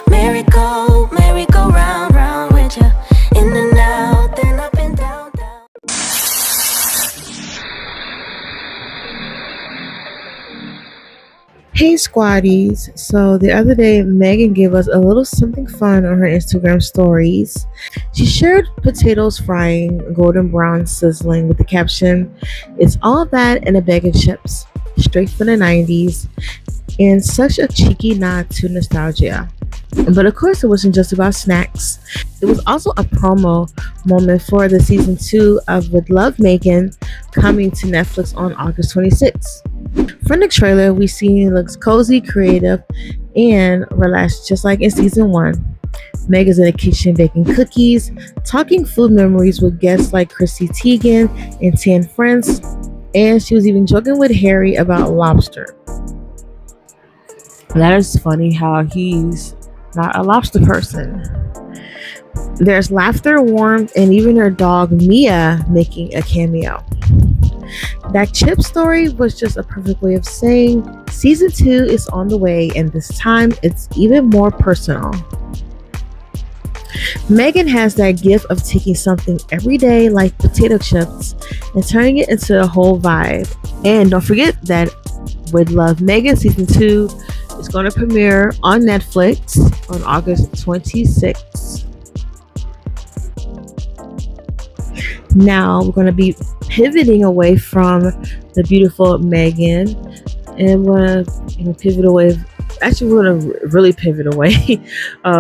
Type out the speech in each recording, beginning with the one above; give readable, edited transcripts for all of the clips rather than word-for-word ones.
Merry go round, round with ya. In and out, then up and down, down. Hey squaddies, so the other day Megan gave us a little something fun on her Instagram stories. She shared potatoes frying, golden brown sizzling with the caption, "It's all that and a bag of chips," straight from the 90s, and such a cheeky nod to nostalgia. But of course, it wasn't just about snacks. It was also a promo moment for the season 2 of With Love Megan, coming to Netflix on August 26th. From the trailer, we see it looks cozy, creative, and relaxed, just like in season 1. Megan's in the kitchen baking cookies, talking food memories with guests like Chrissy Teigen and 10 friends, and she was even joking with Harry about lobster. That is funny how he's not a lobster person. There's laughter, warmth, and even her dog Mia making a cameo. That chip story was just a perfect way of saying season 2 is on the way, and this time it's even more personal. Megan has that gift of taking something everyday like potato chips and turning it into a whole vibe. And don't forget that With Love Megan season 2 is going to premiere on Netflix on August 26th. Now we're going to be pivoting away from the beautiful Megan, and we're going to pivot away. Actually, we're going to really pivot away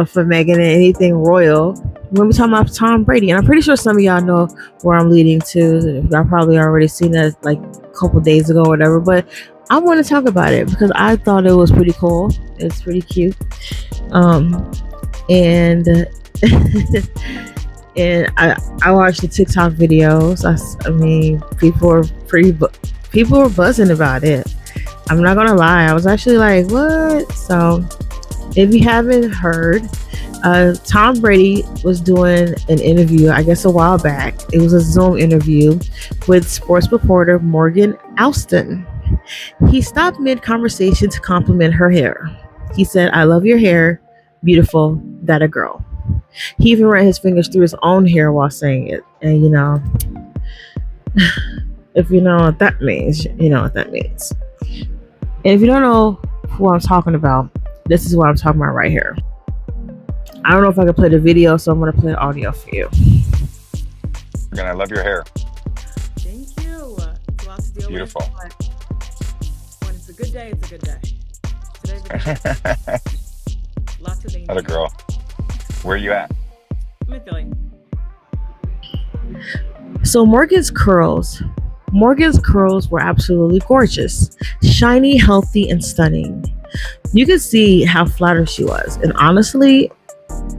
from Megan and anything royal. We're going to be talking about Tom Brady, and I'm pretty sure some of y'all know where I'm leading to. Y'all probably already seen it like a couple days ago or whatever, but I want to talk about it because I thought it was pretty cool. It's pretty cute. And and I watched the TikTok videos. I mean, people were buzzing about it. I'm not gonna lie, I was actually like, what? So if you haven't heard, Tom Brady was doing an interview, I guess a while back. It was a Zoom interview with sports reporter Morgan Alston. He stopped mid-conversation to compliment her hair. He said, "I love your hair, beautiful, that a girl." He even ran his fingers through his own hair while saying it. And you know, if you know what that means, you know what that means. And if you don't know who I'm talking about, this is what I'm talking about right here. I don't know if I can play the video, so I'm going to play the audio for you. I love your hair. Thank you. It's a lot to deal Beautiful. with. When it's a good day, it's a good day. Today's a good day. Lots of things. Not a girl. Where are you at? I'm in Philly. So Morgan's curls were absolutely gorgeous, shiny, healthy, and stunning. You could see how flattered she was. And honestly,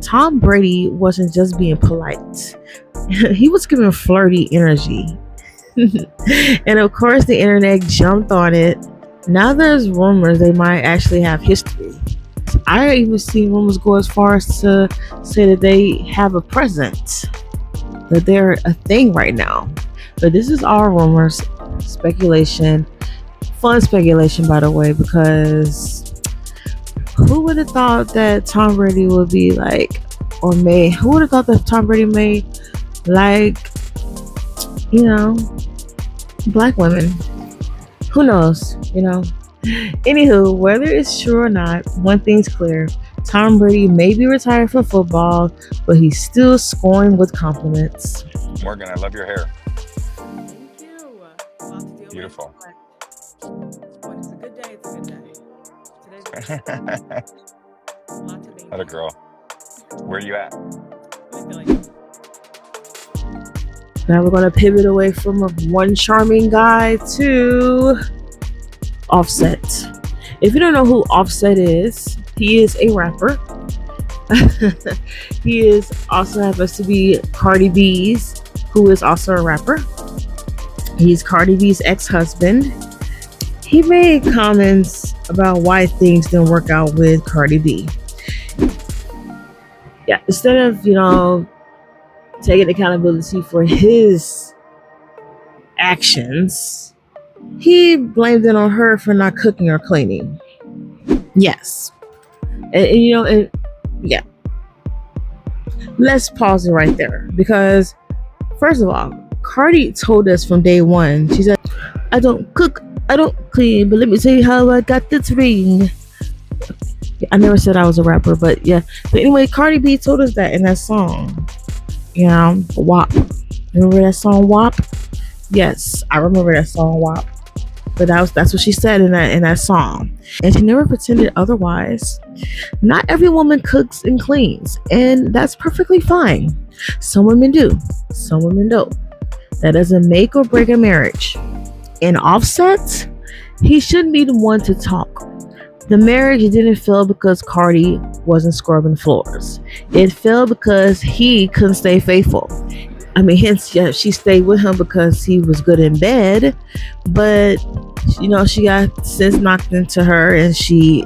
Tom Brady wasn't just being polite. He was giving flirty energy. And of course, the internet jumped on it. Now there's rumors they might actually have history. I even seen rumors go as far as to say that they have a present, that they're a thing right now. But this is all rumors, speculation, fun speculation, by the way, because who would have thought that Tom Brady would be like, or may, who would have thought that Tom Brady may like, you know, black women? Who knows, you know? Anywho, whether it's true or not, one thing's clear. Tom Brady may be retired from football, but he's still scoring with compliments. Morgan, I love your hair. Thank you. Lots to deal Beautiful. with. When it's a good day, it's a good day. Today's a good day. Lots of things. Not a girl. Where are you at? I'm in Philly. Now we're going to pivot away from one charming guy to Offset. If you don't know who Offset is, he is a rapper. He is also happens to be Cardi B's, who is also a rapper. He's Cardi B's ex-husband. He made comments about why things didn't work out with Cardi B. Yeah, instead of, you know, taking accountability for his actions, He blamed it on her for not cooking or cleaning. Yes. And yeah. Let's pause it right there because, first of all, Cardi told us from day one, she said, I don't cook, I don't clean, but let me tell you how I got this ring. I never said I was a rapper, but yeah. But anyway, Cardi B told us that in that song. WAP. Remember that song WAP? Yes, I remember that song WAP. But that's what she said in that song. And she never pretended otherwise. Not every woman cooks and cleans, and that's perfectly fine. Some women do, some women don't. That doesn't make or break a marriage. And Offset, he shouldn't be the one to talk. The marriage didn't fail because Cardi wasn't scrubbing floors. It failed because he couldn't stay faithful. I mean, hence, yeah, she stayed with him because he was good in bed, but she got sense knocked into her, and she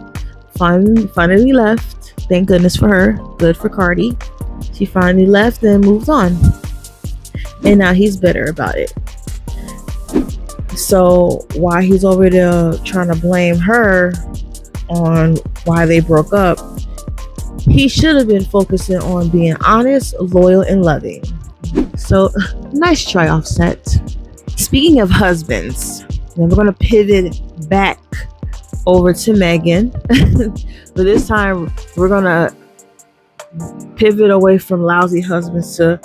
finally left. Thank goodness for her. Good for Cardi. She finally left and moved on, and now he's bitter about it. So while he's over there trying to blame her on why they broke up, he should have been focusing on being honest, loyal, and loving. So nice try, Offset. Speaking of husbands, now we're going to pivot back over to Meghan. But this time we're going to pivot away from lousy husbands to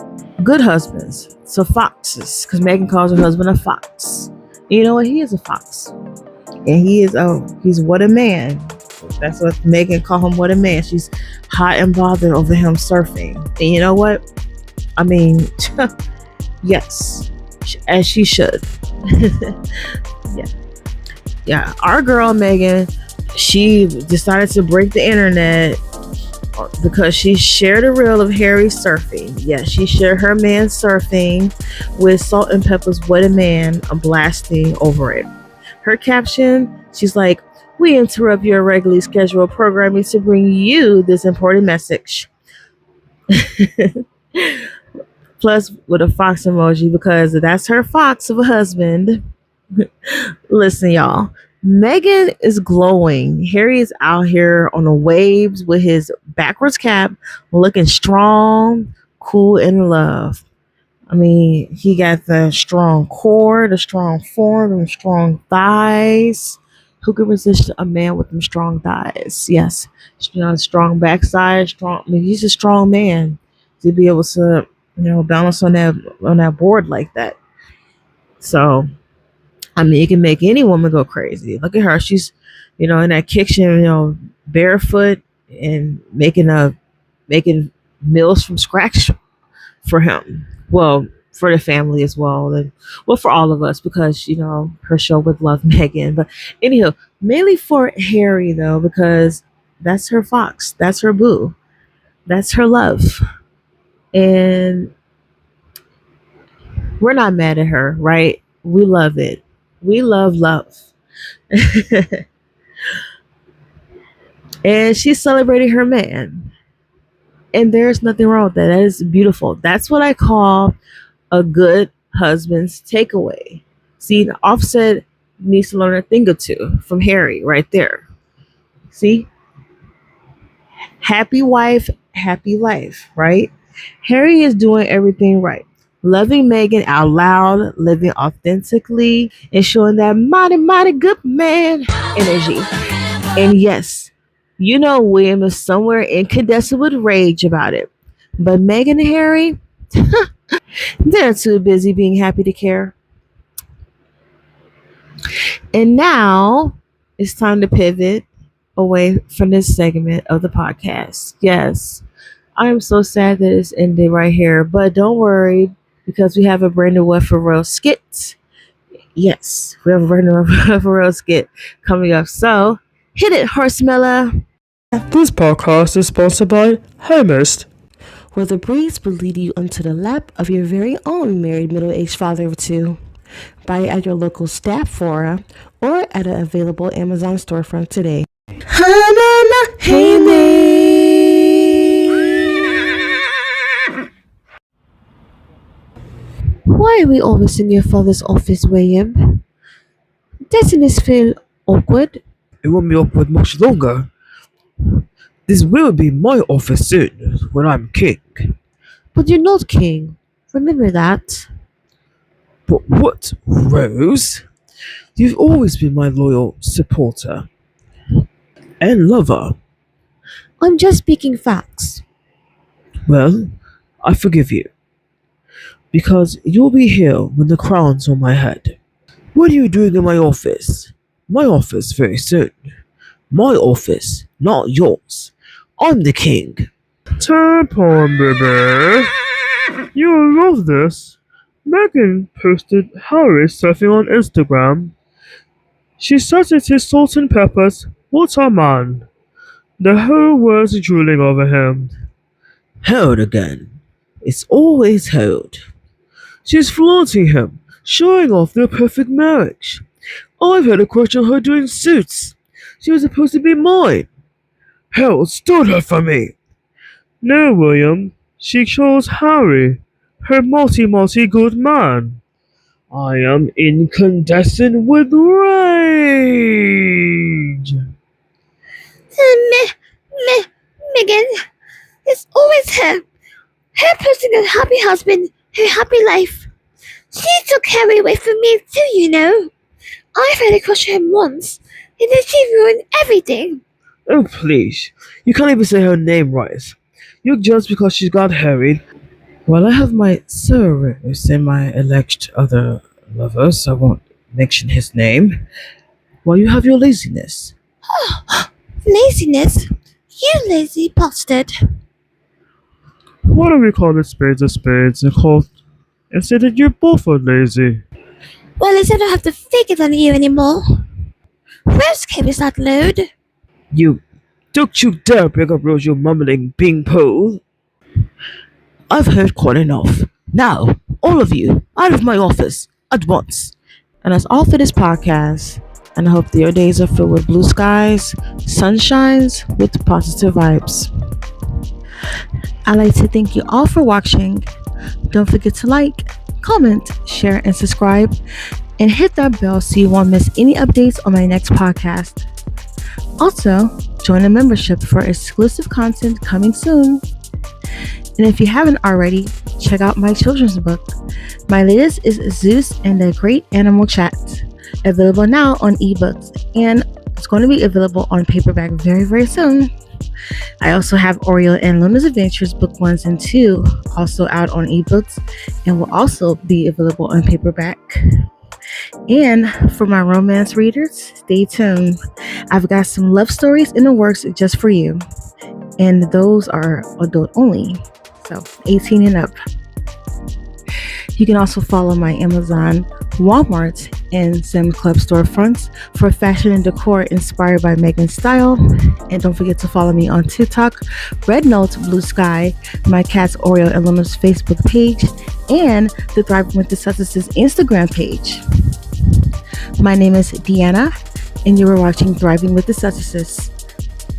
good husbands, so foxes, because Meghan calls her husband a fox. You know what? He is a fox. And he's what a man. That's what Meghan called him, what a man. She's hot and bothered over him surfing. And you know what? I mean, yes, as she should. Yeah. Our girl Meghan, she decided to break the internet because she shared a reel of Harry surfing. Yeah, she shared her man surfing with Salt and Pepper's "What a Man" blasting over it. Her caption, she's like, "We interrupt your regularly scheduled programming to bring you this important message." Plus with a fox emoji, because that's her fox of a husband. Listen, y'all. Meghan is glowing. Harry is out here on the waves with his backwards cap, looking strong, cool, and in love. I mean, he got the strong core, the strong form, and strong thighs. Who can resist a man with them strong thighs? Yes. Strong backside, strong. I mean, he's a strong man to be able to, balance on that board like that. So, I mean, it can make any woman go crazy. Look at her. She's, in that kitchen, barefoot and making meals from scratch for him. Well, for the family as well. And well, for all of us, because, her show would love Meghan. But anyhow, mainly for Harry though, because that's her fox. That's her boo. That's her love. And we're not mad at her, right? We love it. We love. And she's celebrating her man. And there's nothing wrong with that. That is beautiful. That's what I call a good husband's takeaway. See, Offset needs to learn a thing or two from Harry right there. See? Happy wife, happy life, right? Harry is doing everything right. Loving Meghan out loud, living authentically, and showing that mighty, mighty good man energy. And yes, William is somewhere incandescent with rage about it. But Meghan and Harry, they're too busy being happy to care. And now it's time to pivot away from this segment of the podcast. Yes, I am so sad that it's ended right here, but don't worry, because we have a brand new Wofford skit. Yes, we have a brand new Wofford skit coming up. So hit it, Horsemella. This podcast is sponsored by Hermest, where the breeze will lead you onto the lap of your very own married middle-aged father of two. Buy it at your local Staffora or at an available Amazon storefront today. Why are we always in your father's office, William? Doesn't this feel awkward? It won't be awkward much longer. This will be my office soon, when I'm king. But you're not king. Remember that. But what, Rose? You've always been my loyal supporter and lover. I'm just speaking facts. Well, I forgive you. Because you'll be here when the crown's on my head. What are you doing in my office? My office very soon. My office, not yours. I'm the king. Tampon, baby. You'll love this. Megan posted Harry surfing on Instagram. She says it is salt and peppers. What a man. The whole world's drooling over him. Held again. It's always held. She's flaunting him, showing off their perfect marriage. I've had a crush on her doing Suits. She was supposed to be mine. Hell stole her from me. No, William. She chose Harry, her multi good man. I am incandescent with rage. Megan, it's always her. Her posting a happy husband, her happy life. She took Harry away from me too, you know. I've had a crush on him once, and then she ruined everything. Oh, please. You can't even say her name right. You're just because she's got Harry. Well, I have my Cyrus and my alleged other lovers. I won't mention his name. Well, you have your laziness. Laziness? You lazy bastard. Why don't we call it spades a spades and say that you're both are lazy? Well, at least I don't have to fake it on you anymore. Where's Carrie's that load? Don't you dare pick up Rose, you mumbling ping pong. I've heard quite enough. Now, all of you, out of my office, at once. And that's all for this podcast. And I hope that your days are filled with blue skies, sunshines, with positive vibes. I'd like to thank you all for watching. Don't forget to like, comment, share, and subscribe. And hit that bell so you won't miss any updates on my next podcast. Also, join a membership for exclusive content coming soon. And if you haven't already, check out my children's book. My latest is Zeus and the Great Animal Chat. Available now on ebooks, and it's going to be available on paperback very, very soon. I also have Oreo and Luna's Adventures Book 1 and 2 also out on ebooks and will also be available on paperback. And for my romance readers, stay tuned. I've got some love stories in the works just for you. And those are adult only, so 18 and up. You can also follow my Amazon, Walmart, and some club storefronts for fashion and decor inspired by Megan's style. And don't forget to follow me on TikTok, Red Note, Blue Sky, my cat's Oreo and Luna's Facebook page, and the Thriving with the Successes Instagram page. My name is Deanna, and you are watching Thriving with the Successes.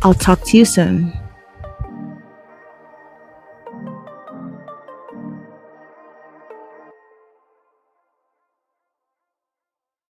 I'll talk to you soon.